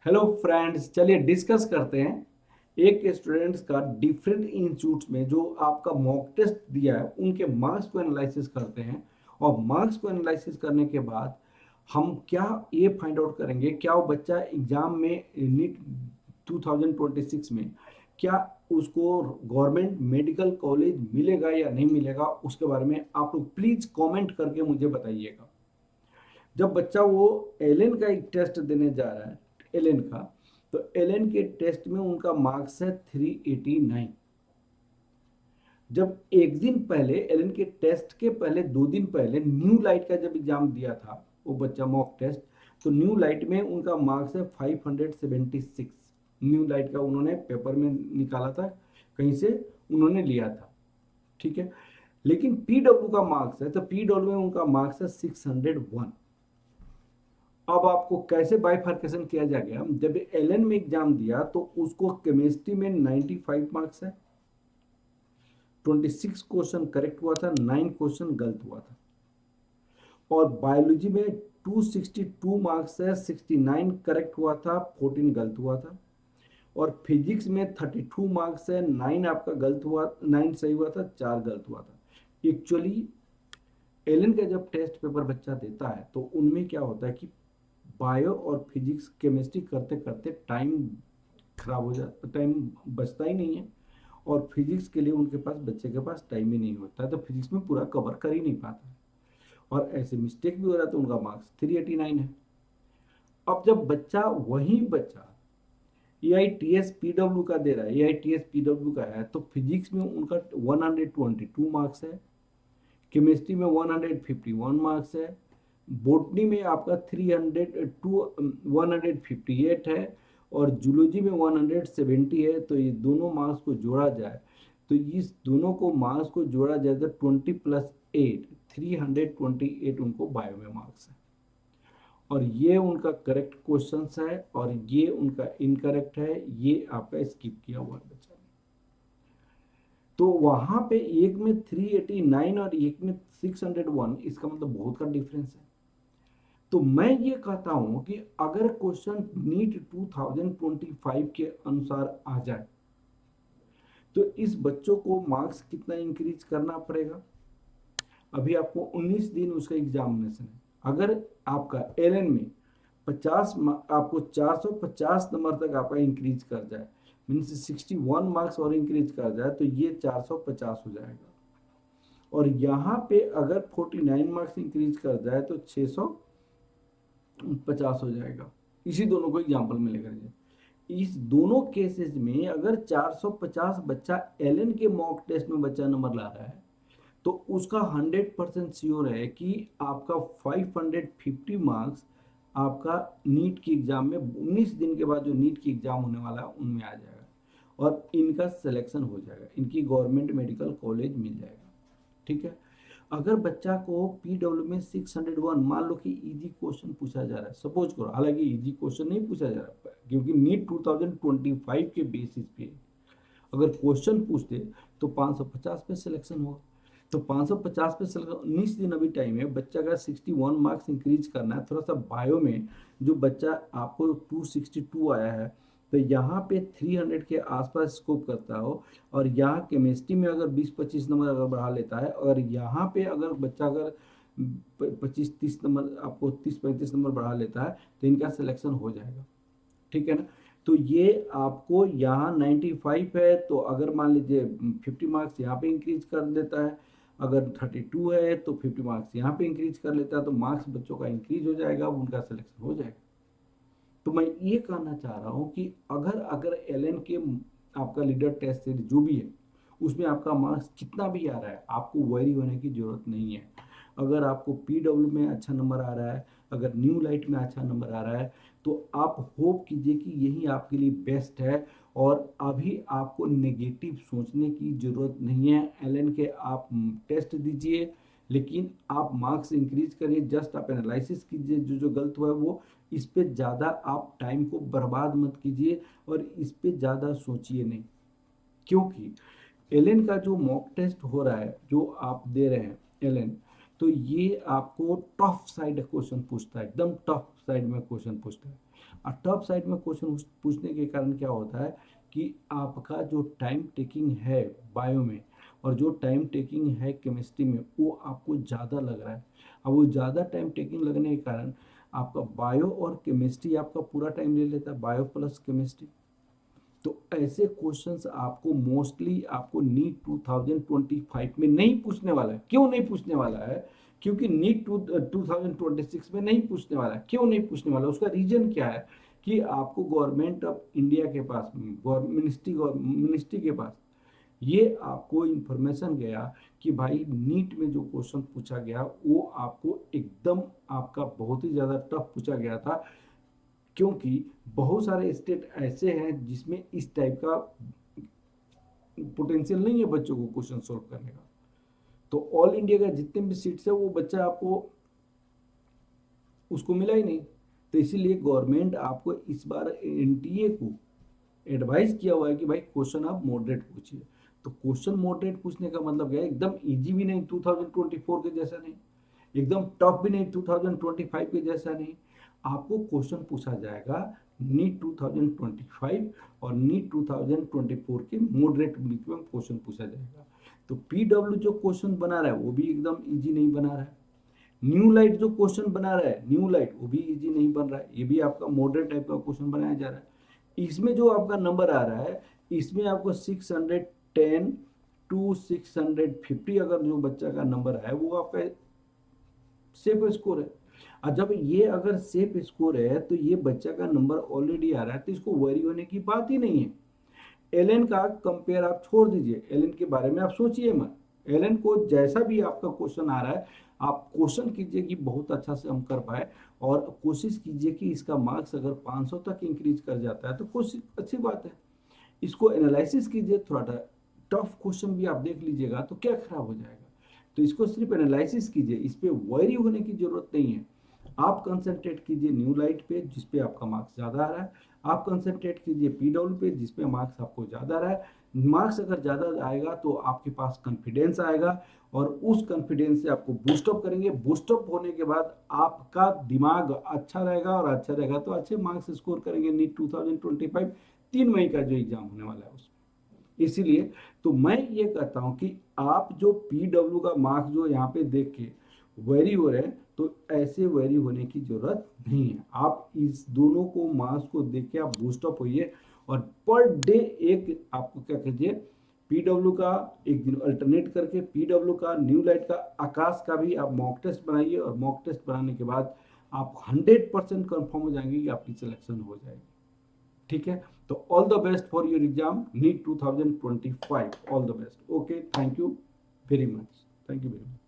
Hello friends, चलिए discuss करते हैं। एक स्टूडेंट्स का डिफरेंट इंस्टीट्यूट्स में जो आपका मॉक टेस्ट दिया है उनके मार्क्स को एनालिसिस करते हैं। और मार्क्स को एनालिसिस करने के बाद हम क्या ये फाइंड आउट करेंगे, क्या वो बच्चा एग्जाम में नीट 2026 में क्या उसको गवर्नमेंट मेडिकल कॉलेज मिलेगा या नहीं मिलेगा, उसके बारे में आप लोग प्लीज कमेंट करके मुझे बताइएगा। जब बच्चा वो एलएन का एक टेस्ट देने जा रहा है, एलएन का, तो एलएन के टेस्ट में उनका मार्क्स है 389। जब एक दिन पहले एलएन के टेस्ट के पहले 2 दिन पहले न्यू लाइट का जब एग्जाम दिया था वो बच्चा मॉक टेस्ट, तो न्यू लाइट में उनका मार्क्स है 576। न्यू लाइट का उन्होंने पेपर में निकाला था, कहीं से उन्होंने लिया था। ठीक है, लेकिन पीडब्ल्यू का मार्क्स है, तो पीडब्ल्यू में उनका मार्क्स है 601। अब आपको कैसे बाइफर्केशन किया जाएगा, जब एलएन में एग्जाम दिया तो उसको केमिस्ट्री में 95 मार्क्स है, 26 क्वेश्चन करेक्ट हुआ था, 9 क्वेश्चन गलत हुआ था। और बायोलॉजी में 262 मार्क्स है, 69 करेक्ट हुआ था, 14 गलत हुआ था। और फिजिक्स में 32 मार्क्स है, 9 आपका गलत हुआ, 9 सही हुआ था, 4 गलत हुआ था। एक्चुअली एलन का जब टेस्ट पेपर बच्चा देता है तो उनमें क्या होता है कि बायो और फिजिक्स केमिस्ट्री करते करते टाइम खराब हो जाता, टाइम बचता ही नहीं है। और फिजिक्स के लिए उनके पास, बच्चे के पास टाइम ही नहीं होता है, तो फिजिक्स में पूरा कवर कर ही नहीं पाता है। और ऐसे मिस्टेक भी हो रहा है तो उनका मार्क्स 389 है। अब जब बच्चा, वही बच्चा A I T S P W का दे रहा है, A I T S P W का है, तो फिजिक्स में उनका 122 मार्क्स है, केमिस्ट्री में 151 मार्क्स है, बोटनी में आपका 158 है, और जूलॉजी में 170 है। तो ये दोनों मार्क्स को जोड़ा जाए, तो इस दोनों को मार्क्स को जोड़ा जाए तो 20 प्लस 8, 328 उनको बायो में मार्क्स है। और ये उनका करेक्ट क्वेश्चन है और ये उनका इनकरेक्ट है, ये आपका स्किप किया हुआ है बच्चा ने। तो वहां पे एक में 389 और एक में 601, इसका मतलब बहुत का डिफरेंस है। तो मैं ये कहता हूं कि अगर क्वेश्चन नीट 2025 के अनुसार आ जाए तो इस बच्चों को मार्क्स कितना इंक्रीज करना पड़ेगा। अभी आपको 19 दिन उसका एग्जामिनेशन है। अगर आपका एलएन में 50, आपको 450 नंबर तक आपका इंक्रीज कर जाए, मीन्स 61 मार्क्स और इंक्रीज कर जाए, तो ये 450 हो जाएगा। और यहाँ पे अगर 49 मार्क्स इंक्रीज कर जाए तो 650 हो जाएगा। इसी दोनों को एग्जाम्पल में लेकर जाए, इस दोनों केसेस में अगर 450 बच्चा एलएन के मॉक टेस्ट में बच्चा नंबर ला रहा है तो उसका 100% श्योर है कि आपका 550 मार्क्स आपका नीट की एग्जाम में 19 दिन के बाद जो नीट की एग्जाम होने वाला है उनमें आ जाएगा और इनका सिलेक्शन हो जाएगा, इनकी गवर्नमेंट मेडिकल कॉलेज मिल जाएगा। ठीक है, अगर बच्चा को पीडब्ल्यू में 601, मान लो कि इजी क्वेश्चन पूछा जा रहा है, सपोज करो, हालांकि इजी क्वेश्चन नहीं पूछा जा रहा है क्योंकि नीट 2025 के बेसिस पे अगर क्वेश्चन पूछते तो 550 पे सिलेक्शन होगा। तो 550 पे सिलेक्शन, 19 दिन अभी टाइम है, बच्चा का 61 मार्क्स इंक्रीज करना है। थोड़ा सा बायो में जो बच्चा आपको 262 आया है, तो यहाँ पे 300 के आसपास स्कोप करता हो, और यहाँ केमिस्ट्री में अगर 20-25 नंबर अगर बढ़ा लेता है, और यहाँ पे अगर बच्चा अगर 25-30 नंबर, आपको 30-35 नंबर बढ़ा लेता है, तो इनका सिलेक्शन हो जाएगा। ठीक है ना। तो ये आपको यहाँ 95 है, तो अगर मान लीजिए 50 मार्क्स यहाँ पे इंक्रीज कर देता है, अगर 32 है तो 50 मार्क्स यहाँ पे इंक्रीज कर लेता है, तो मार्क्स बच्चों का इंक्रीज हो जाएगा, उनका सिलेक्शन हो जाएगा। तो मैं ये कहना चाह रहा हूँ कि अगर अगर एलएन के आपका लीडर टेस्ट सीरीज जो भी है उसमें आपका मार्क्स कितना भी आ रहा है, आपको वरी होने की जरूरत नहीं है। अगर आपको पीडब्ल्यू में अच्छा नंबर आ रहा है, अगर न्यू लाइट में अच्छा नंबर आ रहा है, तो आप होप कीजिए कि यही आपके लिए बेस्ट है। और अभी आपको नेगेटिव सोचने की ज़रूरत नहीं है। एलएन के आप टेस्ट दीजिए, लेकिन आप मार्क्स इंक्रीज करिए, जस्ट आप एनालिसिस कीजिए, जो जो गलत हुआ है वो, इस पे ज़्यादा आप टाइम को बर्बाद मत कीजिए और इस पे ज़्यादा सोचिए नहीं। क्योंकि एलएन का जो मॉक टेस्ट हो रहा है, जो आप दे रहे हैं एलएन, तो ये आपको टफ साइड क्वेश्चन पूछता है, एकदम टफ साइड में क्वेश्चन पूछता है। और टफ साइड में क्वेश्चन पूछने के कारण क्या होता है कि आपका जो टाइम टेकिंग है बायो में और जो टाइम टेकिंग है केमिस्ट्री में वो आपको ज़्यादा लग रहा है। अब वो ज़्यादा टाइम टेकिंग लगने के कारण आपका बायो और केमिस्ट्री आपका पूरा टाइम ले लेता है, बायो प्लस केमिस्ट्री। तो ऐसे क्वेश्चंस आपको मोस्टली आपको नीट 2025 में नहीं पूछने वाला है। क्यों नहीं पूछने वाला है? क्योंकि नीट 2026 में नहीं पूछने वाला है। क्यों नहीं पूछने वाला? उसका रीजन क्या है कि आपको गवर्नमेंट ऑफ इंडिया के पास, मिनिस्ट्री के पास ये आपको इंफॉर्मेशन गया कि भाई नीट में जो क्वेश्चन पूछा गया वो आपको एकदम आपका बहुत ही ज़्यादा टफ पूछा गया था, क्योंकि बहुत सारे स्टेट ऐसे हैं जिसमें इस टाइप का पोटेंशियल नहीं है बच्चों को क्वेश्चन सॉल्व करने का। तो ऑल इंडिया का जितने भी सीट्स है वो बच्चा आपको उसको मिला ही नहीं। तो इसीलिए गवर्नमेंट आपको इस बार एनटीए को एडवाइस किया हुआ है कि भाई क्वेश्चन आप मॉडरेट पूछिए। तो क्वेश्चन मॉडरेट पूछने का मतलब क्या है? एकदम इजी भी नहीं 2024 के जैसा नहीं, एकदम टफ भी नहीं 2025 के जैसा नहीं। आपको क्वेश्चन पूछा जाएगा नीट 2025 और नीट 2024 के मॉडरेट बीच में क्वेश्चन पूछा जाएगा। तो पीडब्ल्यू जो क्वेश्चन बना रहा है वो भी एकदम इजी नहीं बना रहा है। न्यू लाइट जो क्वेश्चन बना रहा है, न्यू लाइट वो भी इजी नहीं बन रहा है, ये भी आपका मॉडरेट टाइप का क्वेश्चन बनाया जा रहा है। इसमें जो आपका नंबर आ रहा है इसमें आपको 610 टू 650 अगर जो बच्चा का नंबर है वो आपका सेफ स्कोर है। और जब ये अगर सेफ स्कोर है तो ये बच्चा का नंबर ऑलरेडी आ रहा है तो इसको वरी होने की बात ही नहीं है। एलन का कंपेयर आप छोड़ दीजिए, एलन के बारे में आप सोचिए मत। एलन को जैसा भी आपका क्वेश्चन आ रहा है आप क्वेश्चन कीजिए कि बहुत अच्छा से हम कर पाए, और कोशिश कीजिए कि इसका मार्क्स अगर 500 तक इंक्रीज कर जाता है तो कोशिश अच्छी बात है। इसको एनालिसिस कीजिए, थोड़ा टफ क्वेश्चन भी आप देख लीजिएगा तो क्या खराब हो जाएगा। तो इसको सिर्फ एनालिसिस कीजिए, इस पर वरी होने की जरूरत नहीं है। आप कंसंट्रेट कीजिए न्यू लाइट पे जिस पे आपका मार्क्स ज़्यादा आ रहा है, आप कंसंट्रेट कीजिए पीडब्ल्यू पे जिस पे मार्क्स आपको ज़्यादा आ रहा है। मार्क्स अगर ज़्यादा आएगा तो आपके पास कॉन्फिडेंस आएगा और उस कॉन्फिडेंस से आपको बूस्टअप करेंगे। बूस्टअप होने के बाद आपका दिमाग अच्छा रहेगा और अच्छा रहेगा तो अच्छे मार्क्स स्कोर करेंगे नीट 2025 3 मई का जो एग्जाम होने वाला है उसमें। इसीलिए तो मैं ये कहता हूँ कि आप जो पीडब्ल्यू का मार्क्स जो यहाँ पे देख के वेरी हो रहे हैं तो ऐसे वेरी होने की जरूरत नहीं है। आप इस दोनों को मार्क्स को देख के आप बूस्टअप होइए और पर डे एक आपको क्या कीजिए पीडब्ल्यू का एक दिन अल्टरनेट करके पीडब्ल्यू का न्यू लाइट का आकाश का भी आप मॉक टेस्ट बनाइए, और मॉक टेस्ट बनाने के बाद आप 100% कंफर्म हो जाएंगे कि आपकी सिलेक्शन हो जाएगी। ठीक है, तो all the best for your exam NEET 2025, all the best. Okay, thank you very much, thank you very much.